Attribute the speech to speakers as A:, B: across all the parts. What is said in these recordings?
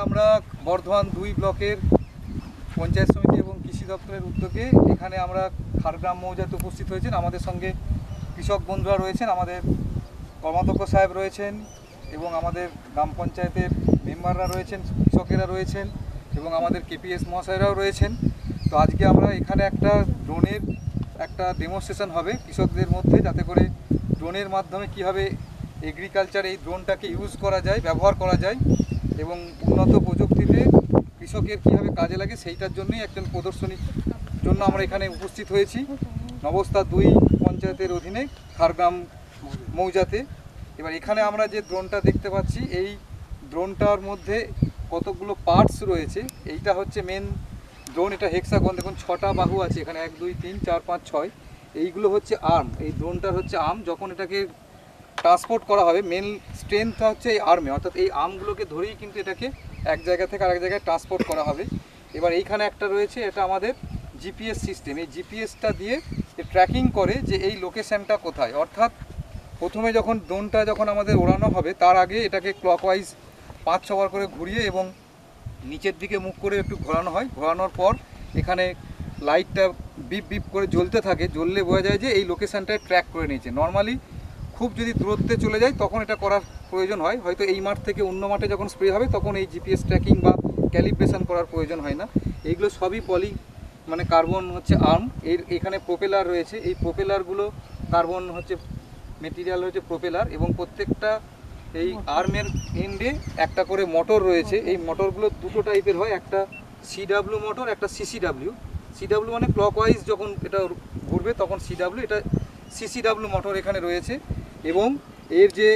A: আমরা বর্ধমান 2 ব্লকের পঞ্চায়েত সমিতি এবং কৃষি দপ্তরের উদ্যোগে এখানে আমরা খাড়গ্রাম মৌজাতে উপস্থিত হয়েছেন। আমাদের সঙ্গে কৃষক বন্ধুরা রয়েছেন, আমাদের কর্মাধ্যক্ষ সাহেব রয়েছেন এবং আমাদের গ্রাম পঞ্চায়েতের মেম্বাররা রয়েছেন, কৃষকেরা রয়েছেন এবং আমাদের কেপিএস মহাশয়রাও রয়েছেন। তো আজকে আমরা এখানে একটা ড্রোনের একটা ডেমনস্ট্রেশন হবে কৃষকদের মধ্যে, যাতে করে ড্রোনের মাধ্যমে কীভাবে এগ্রিকালচার এই ড্রোনটাকে ইউজ করা যায়, ব্যবহার করা যায় এবং উন্নত প্রযুক্তিতে কৃষকের কীভাবে কাজে লাগে সেইটার জন্যই একজন প্রদর্শনীর জন্য আমরা এখানে উপস্থিত হয়েছি নবস্থা 2 পঞ্চায়েতের অধীনে খাড়গ্রাম মৌজাতে। এবার এখানে আমরা যে ড্রোনটা দেখতে পাচ্ছি, এই ড্রোনটার মধ্যে কতগুলো পার্টস রয়েছে। এইটা হচ্ছে মেন ড্রোন, এটা হেক্সাগন, দেখুন 6টা বাহু আছে এখানে, 1 2 3 4 5 6। এইগুলো হচ্ছে আর্ম, এই ড্রোনটার হচ্ছে আর্ম। যখন এটাকে ট্রান্সপোর্ট করা হবে, মেন স্ট্রেংথটা হচ্ছে এই আর্মে, অর্থাৎ এই আর্মগুলোকে ধরেই কিন্তু এটাকে এক জায়গা থেকে আরেক জায়গায় ট্রান্সপোর্ট করা হবে। এবার এইখানে একটা রয়েছে, এটা আমাদের জিপিএস সিস্টেম। এই জিপিএসটা দিয়ে ট্র্যাকিং করে যে এই লোকেশানটা কোথায়। অর্থাৎ প্রথমে যখন ড্রোনটা আমাদের ওড়ানো হবে, তার আগে এটাকে ক্লকওয়াইজ 5-6 বার করে ঘুরিয়ে এবং নিচের দিকে মুখ করে একটু ঘোরানো হয়। ঘোরানোর পর এখানে লাইটটা বিপ বিপ করে জ্বলতে থাকে, জ্বললে বোঝা যায় যে এই লোকেশানটায় ট্র্যাক করে নিয়েছে। নর্মালি খুব যদি দূরত্বে চলে যায় তখন এটা করার প্রয়োজন হয়, হয়তো এই মাঠ থেকে অন্য মাঠে যখন স্প্রে হবে তখন এই জিপিএস ট্র্যাকিং বা ক্যালিব্রেশন করার প্রয়োজন হয় না। এইগুলো সবই কার্বন হচ্ছে আর্ম। এখানে প্রোপেলার রয়েছে, এই প্রোপেলারগুলো কার্বন হচ্ছে মেটেরিয়াল হচ্ছে প্রোপেলার, এবং প্রত্যেকটা এই আর্মের এন্ডে একটা করে মোটর রয়েছে। এই মোটরগুলো দুটো টাইপের হয়, একটা সিডাব্লিউ মোটর, একটা সিসিডাব্লিউ। সিডাব্লিউ মানে ক্লকওয়াইজ যখন এটা ঘুরবে তখন সিডাব্লিউ, এটা সিসিডাব্লিউ মোটর এখানে রয়েছে। এবং এর যে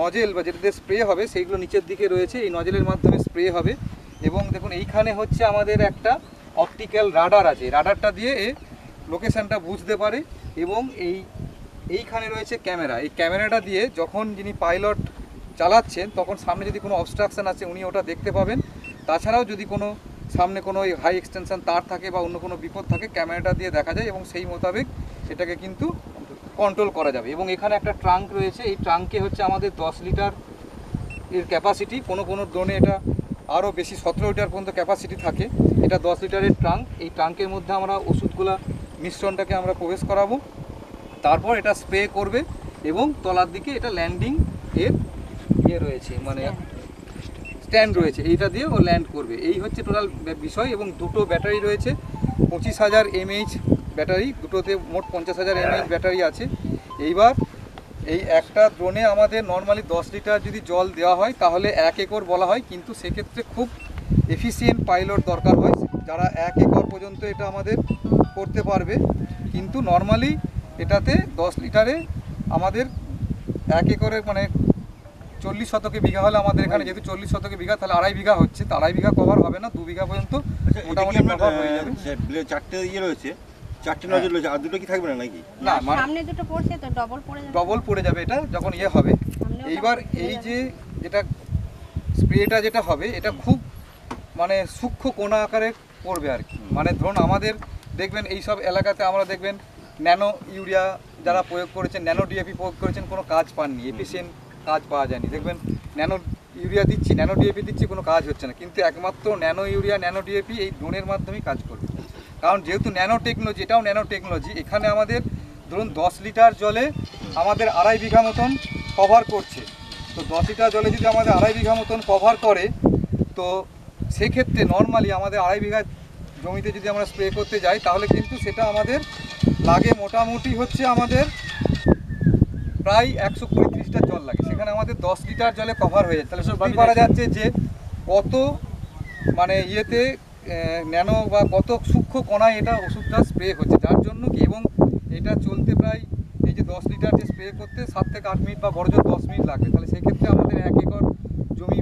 A: নজেল বা যেটাতে স্প্রে হবে সেইগুলো নিচের দিকে রয়েছে, এই নজেলের মাধ্যমে স্প্রে হবে। এবং দেখুন এইখানে হচ্ছে আমাদের একটা অপটিক্যাল রাডার আছে, রাডারটা দিয়ে এ লোকেশানটা বুঝতে পারে। এবং এইখানে রয়েছে ক্যামেরা, এই ক্যামেরাটা দিয়ে যখন যিনি পাইলট চালাচ্ছেন তখন সামনে যদি কোনো অবস্ট্রাকশান আছে উনি ওটা দেখতে পাবেন। তাছাড়াও যদি কোনো সামনে কোনো হাই এক্সটেনশন তার থাকে বা অন্য কোনো বিপদ থাকে, ক্যামেরাটা দিয়ে দেখা যায় এবং সেই মোতাবেক এটাকে কিন্তু কন্ট্রোল করা যাবে। এবং এখানে একটা ট্রাঙ্ক রয়েছে, এই ট্রাঙ্কে হচ্ছে আমাদের 10 লিটার এর ক্যাপাসিটি, কোনো ড্রোনে এটা আরও বেশি 17 লিটার পর্যন্ত ক্যাপাসিটি থাকে। এটা 10 লিটারের ট্রাঙ্ক। এই ট্রাঙ্কের মধ্যে আমরা ওষুধগুলা মিশ্রণটাকে আমরা প্রবেশ করাবো, তারপর এটা স্প্রে করবে এবং তলার দিকে এটা ল্যান্ডিং এর রয়েছে, স্ট্যান্ড রয়েছে, এইটা দিয়ে ও ল্যান্ড করবে। এই হচ্ছে টোটাল বিষয়। এবং দুটো ব্যাটারি রয়েছে, 25,000 mAh ব্যাটারি, দুটোতে মোট 50,000 mAh ব্যাটারি আছে। এইবার এই একটা ড্রোনে আমাদের নর্মালি 10 লিটার যদি জল দেওয়া হয় তাহলে 1 একর বলা হয়, কিন্তু সেক্ষেত্রে খুব এফিসিয়েন্ট পাইলট দরকার হয় যারা 1 একর পর্যন্ত এটা আমাদের করতে পারবে। কিন্তু নর্মালি এটাতে 10 লিটারে আমাদের 1 একরের 40 শতকে বিঘা হলে আমাদের এখানে যেহেতু 40 শতকে বিঘা, তাহলে 2.5 বিঘা হচ্ছে। 2.5 বিঘা কভার হবে না, 2 বিঘা পর্যন্ত মোটামুটি কভার হয়ে যাবে।
B: 4টে রয়েছে, 4টে নজর রয়েছে, আর দুটো কি থাকবে না নাকি?
C: না, সামনে দুটো পড়ছে তো
A: ডবল পড়ে যাবে এটা যখন হবে। এইবার এই যেটা স্প্রেটা যেটা হবে, এটা খুব সূক্ষ্ম কোণা আকারে পড়বে আর কি। ধরুন আমাদের দেখবেন এই সব এলাকাতে আমরা দেখবেন ন্যানো ইউরিয়া যারা প্রয়োগ করেছেন, ন্যানো ডিএপি প্রয়োগ করেছেন, কোনো কাজ পাননি, এফিসিয়েন্ট কাজ পাওয়া যায়নি। দেখবেন ন্যানো ইউরিয়া দিচ্ছি, ন্যানো ডিএপি দিচ্ছি, কোনো কাজ হচ্ছে না। কিন্তু একমাত্র ন্যানো ইউরিয়া, ন্যানো ডিএপি এই ড্রোনের মাধ্যমেই কাজ করবে। কারণ যেহেতু ন্যানো টেকনোলজি, এটাও ন্যানো টেকনোলজি। এখানে আমাদের ধরুন 10 লিটার জলে আমাদের 2.5 বিঘা মতন কভার করছে। তো 10 লিটার জলে যদি আমাদের 2.5 বিঘা মতন কভার করে, তো সেক্ষেত্রে নর্মালি আমাদের 2.5 বিঘা জমিতে যদি আমরা স্প্রে করতে যাই তাহলে কিন্তু সেটা আমাদের লাগে মোটামুটি হচ্ছে আমাদের প্রায় 135 লিটার জল লাগে। সেখানে আমাদের 10 লিটার জলে কভার হয়ে যায়। তাহলে বুঝতেই পারা যাচ্ছে যে কত ইয়েতে ন্যানো বা কত সূক্ষ্ম কোণায় এটা ওষুধটা স্প্রে হচ্ছে, যার জন্য কি। এবং এটা চলতে প্রায় এই যে 10 লিটার যে স্প্রে করতে 7 থেকে 8 মিনিট বা বড়জোর 10 মিনিট লাগবে। তাহলে সেক্ষেত্রে আমাদের 1 একর জমি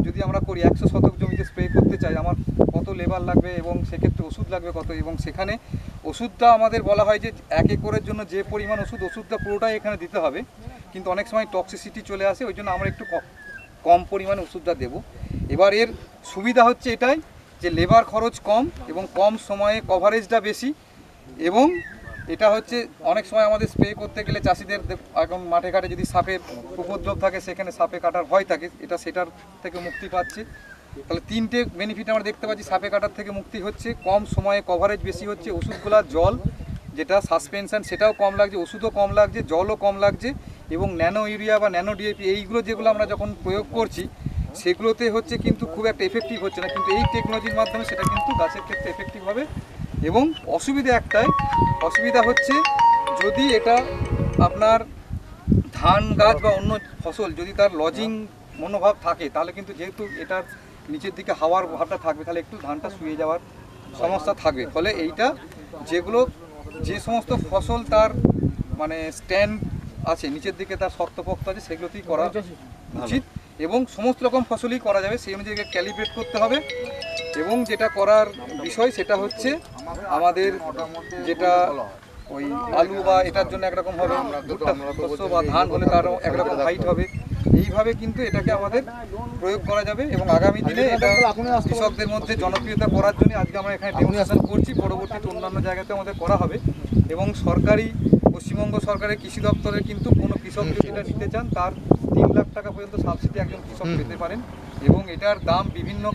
A: যদি আমরা করি, 100 শতক জমিতে স্প্রে করতে চাই, আমার কত লেবার লাগবে এবং সেক্ষেত্রে ওষুধ লাগবে কত। এবং সেখানে ওষুধটা আমাদের বলা হয় যে 1 একরের জন্য যে পরিমাণ ওষুধটা পুরোটাই এখানে দিতে হবে, কিন্তু অনেক সময় টক্সিসিটি চলে আসে, ওই জন্য আমরা একটু কম পরিমাণে ওষুধটা দেবো। এবার এর সুবিধা হচ্ছে এটাই যে লেবার খরচ কম এবং কম সময়ে কভারেজটা বেশি। এবং এটা হচ্ছে অনেক সময় আমাদের স্প্রে করতে গেলে চাষিদের এখন মাঠে ঘাটে যদি সাপের উপদ্রব থাকে, সেখানে সাপে কাটার ভয় থাকে, এটা সেটার থেকে মুক্তি পাচ্ছে। তাহলে তিনটে বেনিফিট আমরা দেখতে পাচ্ছি। সাপে কাটার থেকে মুক্তি হচ্ছে, কম সময়ে কভারেজ বেশি হচ্ছে, ওষুধগুলোর জল যেটা সাসপেনশন সেটাও কম লাগছে, ওষুধও কম লাগছে, জলও কম লাগছে, এবং ন্যানো ইউরিয়া বা ন্যানো ডিএপি এইগুলো যেগুলো আমরা যখন প্রয়োগ করছি সেগুলোতে হচ্ছে কিন্তু খুব একটা এফেক্টিভ হচ্ছে না, কিন্তু এই টেকনোলজির মাধ্যমে সেটা কিন্তু গাছের ক্ষেত্রে এফেক্টিভ হবে। এবং অসুবিধা একটাই, অসুবিধা হচ্ছে যদি এটা আপনার ধান গাছ বা অন্য ফসল যদি তার লজিং মনোভাব থাকে তাহলে কিন্তু যেহেতু এটার নিচের দিকে হাওয়ার ভাবটা থাকবে তাহলে একটু ধানটা শুয়ে যাওয়ার সমস্যা থাকবে। ফলে এইটা যে সমস্ত ফসল তার মানে স্ট্যান্ড আছে নিচের দিকে তার শক্তপোক্ত আছে সেগুলোতেই করা উচিত, এবং সমস্ত রকম ফসলই করা যাবে, সেই অনুযায়ী ক্যালিব্রেট করতে হবে। এবং যেটা করার বিষয় সেটা হচ্ছে আমাদের যেটা ওই আলু বা এটার জন্য একরকম হবে, ভুট্টা শস্য বা ধান হলে তারও একরকম হাইট হবে, এইভাবে কিন্তু এটাকে আমাদের প্রয়োগ করা যাবে। এবং আগামী দিনে এটা কৃষকদের মধ্যে জনপ্রিয়তা করার জন্য আজকে আমরা এখানে ডেমনস্ট্রেশন করছি, পরবর্তীতে অন্যান্য জায়গাতে আমাদের করা হবে। এবং পশ্চিমবঙ্গ সরকারের কৃষি দপ্তরের কিন্তু কোনো কৃষক যদি এটা নিতে চান তার 3 লাখ টাকা পর্যন্ত সাবসিডি একজন কৃষক পেতে পারেন, এবং এটার দাম বিভিন্ন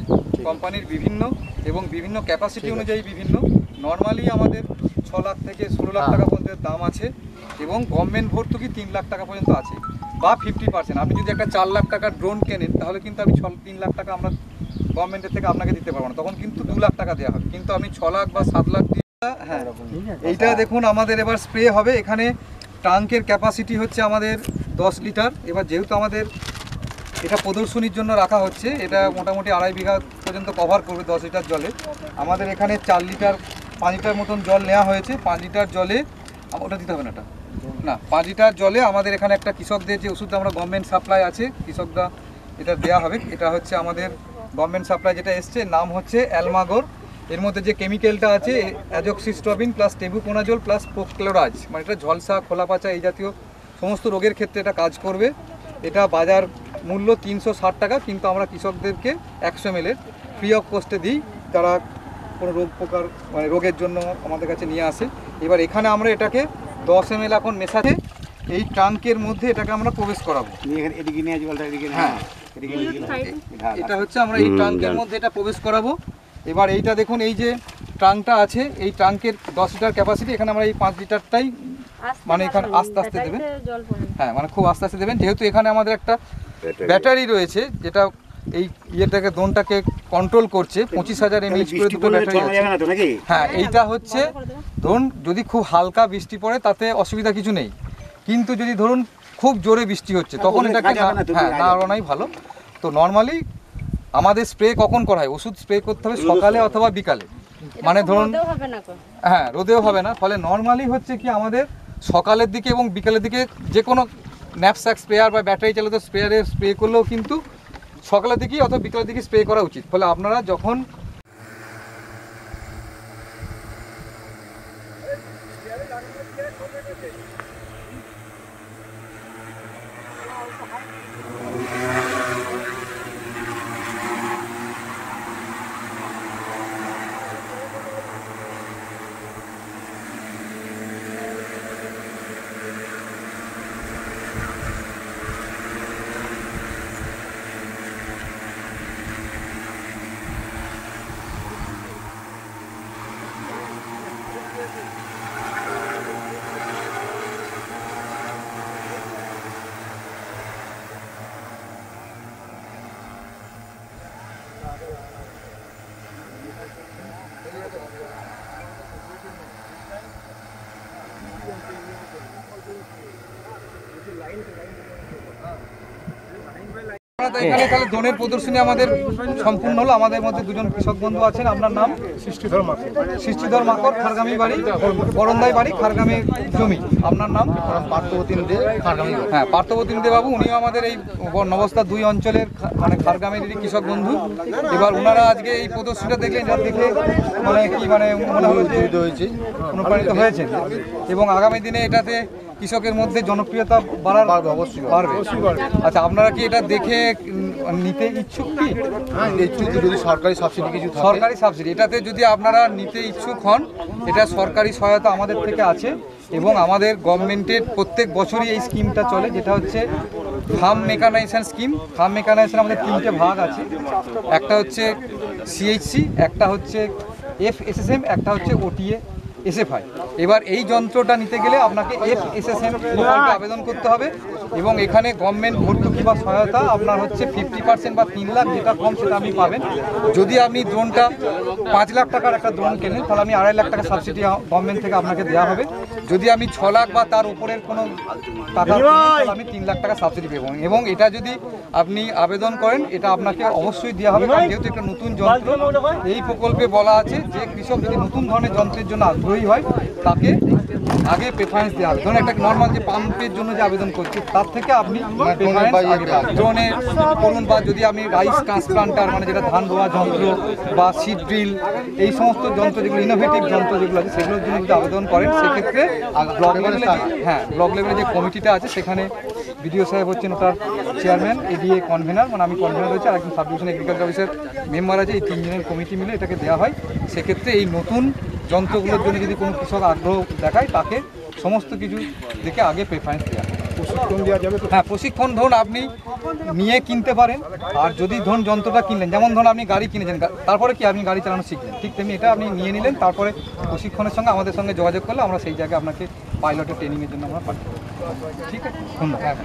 A: কোম্পানির বিভিন্ন এবং বিভিন্ন ক্যাপাসিটি অনুযায়ী বিভিন্ন। নর্মালি আমাদের 6 লাখ থেকে 16 লাখ টাকা পর্যন্ত দাম আছে, এবং গভর্নমেন্ট ভর্তুকি 3 লাখ টাকা পর্যন্ত আছে বা 50%। আপনি যদি একটা 4 লাখ টাকার ড্রোন কেনেন তাহলে কিন্তু আমি 3 লাখ টাকা আমরা গভর্নমেন্টের থেকে আপনাকে দিতে পারবো না, তখন কিন্তু 2 লাখ টাকা দেওয়া হবে। কিন্তু আমি 6 লাখ বা 7 লাখ দিয়ে, হ্যাঁ এইটা দেখুন আমাদের এবার স্প্রে হবে। এখানে ট্যাঙ্কের ক্যাপাসিটি হচ্ছে আমাদের 10 লিটার। এবার যেহেতু আমাদের এটা প্রদর্শনীর জন্য রাখা হচ্ছে, এটা মোটামুটি 2.5 বিঘা পর্যন্ত কভার করবে 10 লিটার জলে। আমাদের এখানে 5 লিটার মতন জল নেওয়া হয়েছে। 5 লিটার জলে ওটা দিতে হবে না, এটা না, 5 লিটার জলে আমাদের এখানে একটা কৃষকদের যে ওষুধটা আমরা গভর্নমেন্ট সাপ্লাই আছে কৃষকরা এটা দেওয়া হবে। এটা হচ্ছে আমাদের গভর্নমেন্ট সাপ্লাই যেটা এসছে, নাম হচ্ছে অ্যালমাগোর। এর মধ্যে যে কেমিক্যালটা আছে অ্যাজোক্সিস্ট্রবিন প্লাস টেবুকোনাজোল প্লাস প্রোক্লোরাজ, মানে এটা ঝলসা খোলাপাচা এই জাতীয় সমস্ত রোগের ক্ষেত্রে এটা কাজ করবে। এটা বাজার মূল্য 360 টাকা, কিন্তু আমরা কৃষকদেরকে 100 ml ফ্রি অফ কস্টে দিই, তারা কোনো মানে রোগের জন্য আমাদের কাছে নিয়ে আসে। এবার এখানে আমরা এটাকে 10 ml এখন মেশাতে এই ট্যাঙ্কের মধ্যে এটাকে আমরা প্রবেশ করাবো। হ্যাঁ, এটা হচ্ছে আমরা এই ট্যাঙ্কের মধ্যে এটা প্রবেশ করাবো। এবার এইটা দেখুন, এই যে ট্যাঙ্কটা আছে, এই ট্যাঙ্কের 10 লিটার ক্যাপাসিটি, এখানে আমরা এই 5 লিটারটাই মানে এখানে আস্তে আস্তে দেবেন। হ্যাঁ, মানে খুব আস্তে আস্তে দেবেন, যেহেতু এখানে আমাদের একটা ব্যাটারি রয়েছে যেটা এই ইয়েটাকে দোনটাকে কন্ট্রোল করছে। 25,000 mAh করে দুটো ব্যাটারি আছে। হ্যাঁ, এইটা হচ্ছে ধরুন যদি খুব হালকা বৃষ্টি পড়ে তাতে অসুবিধা কিছু নেই, কিন্তু যদি ধরুন খুব জোরে বৃষ্টি হচ্ছে তখন এটাকে না আনাই ভালো। তো নর্মালি আমাদের স্প্রে কখন করা হয়, ওষুধ স্প্রে করতে হবে সকালে অথবা বিকালে, মানে ধরুন হ্যাঁ রোদেও হবে না। ফলে নর্মালি হচ্ছে কি আমাদের সকালের দিকে এবং বিকালের দিকে যে কোনো ন্যাপস্যাক স্প্রেয়ার বা ব্যাটারি চালিত স্প্রেয়ারে স্প্রে করলেও কিন্তু সকালের দিকেই অথবা বিকালের দিকে স্প্রে করা উচিত। ফলে আপনারা যখন এখানে তাহলে ড্রোনের প্রদর্শনী আমাদের সম্পূর্ণ হলো। আমাদের মধ্যে দুজন কৃষক বন্ধু আছেন। আপনার নাম? সৃষ্টিধর মাকড়, খারগামি বাড়ি, বরন্দাই বাড়ি, খারগামি জমি। আপনার নাম?
D: পার্থবতীন দে, খারগামি।
A: হ্যাঁ, পার্থবতীন দে বাবু, উনিও আমাদের এই নবস্তা 2 অঞ্চলের মানে খারগামিরই কৃষক বন্ধু। এবার ওনারা আজকে এই প্রদর্শনীটা দেখলেন, যা দেখে মানে কি মানে মনে হচ্ছে অনুপ্রাণিত হয়েছেন, এবং আগামী দিনে এটাতে কৃষকের মধ্যে জনপ্রিয়তা অবশ্যই বাড়বে। আচ্ছা, আপনারা কি এটা দেখে নিতে ইচ্ছুক? কি
D: হ্যাঁ, ইচ্ছুক। যদি সরকারি সাবসিডি কিছু থাকে,
A: সরকারি সাবসিডি এটাতে যদি আপনারা নিতে ইচ্ছুক হন, এটা সরকারি সহায়তা আমাদের থেকে আছে, এবং আমাদের গভর্নমেন্টের প্রত্যেক বছরই এই স্কিমটা চলে, যেটা হচ্ছে farm mechanisation scheme. Farm mechanisation আমাদের 3টে ভাগ আছে, একটা হচ্ছে সিএইচসি, একটা হচ্ছে FSSM, একটা হচ্ছে OTA SFI। এবার এই যন্ত্রটা নিতে গেলে আপনাকে FSSM প্রকল্পে আবেদন করতে হবে এবং এখানে গভর্নমেন্ট ভর্তুকি বা সহায়তা আপনার হচ্ছে 50% বা 3 লাখ, যেটা কম সেটা আপনি পাবেন। যদি আপনি ড্রোনটা 5 লাখ টাকার একটা ড্রোন কেনেন তাহলে আমি 2.5 লাখ টাকা সাবসিডি গভর্নমেন্ট থেকে আপনাকে দেওয়া হবে। যদি আমি 6 লাখ বা তার উপরের কোনো টাকা কেনেন তাহলে আমি 3 লাখ টাকা সাবসিডি পেব। এবং এটা যদি আপনি আবেদন করেন এটা আপনাকে অবশ্যই দেওয়া হবে, কারণ যেহেতু একটা নতুন যন্ত্র। এই প্রকল্পে বলা আছে যে কৃষক যদি নতুন ধরনের যন্ত্রের জন্য আগ্রহী হয় তাকে আগে প্রেফারেন্স দেওয়া হবে। ধরুন একটা নর্মাল যে পাম্পের জন্য যে আবেদন করছে তার থেকে আপনি প্রেফারেন্স আগে পাবেন। ড্রোনের করুন বা যদি আপনি রাইস ট্রান্সপ্লান্টার মানে যেটা ধান রোয়া যন্ত্র বা সিড ড্রিল, এই সমস্ত যন্ত্র যেগুলো ইনোভেটিভ যন্ত্র যেগুলো আছে সেগুলোর জন্য যদি আবেদন করেন সেক্ষেত্রে ব্লক লেভেলে ব্লক লেভেলে যে কমিটিটা আছে সেখানে বিডিও সাহেব হচ্ছেন ওটার চেয়ারম্যান, এডিএ কনভেনার, মানে আমি কনভেনার রয়েছে, আর একজন সাব ডিভিশন এগ্রিকালচার অফিসের মেম্বার আছে। এই 3 জনের কমিটি মিলে এটাকে দেওয়া হয়। সেক্ষেত্রে এই নতুন যন্ত্রগুলোর জন্য যদি কোনো কৃষক আগ্রহ দেখায় তাকে সমস্ত কিছু দেখে আগে প্রেফারেন্স দেওয়া হয়।
E: প্রশিক্ষণ দেওয়া যাবে তো?
A: হ্যাঁ, প্রশিক্ষণ ধরুন আপনি নিয়ে কিনতে পারেন। আর যদি ধরুন যন্ত্রটা কিনলেন, যেমন ধরুন আপনি গাড়ি কিনেছেন, তারপরে কি আপনি গাড়ি চালানো শিখলেন, ঠিক তেমনি এটা আপনি নিয়ে নিলেন, তারপরে প্রশিক্ষণের সঙ্গে আমাদের সঙ্গে যোগাযোগ করলে আমরা সেই জায়গায় আপনাকে পাইলটের ট্রেনিংয়ের জন্য আমরা পাঠাবো। ঠিক আছে, ধন্যবাদ।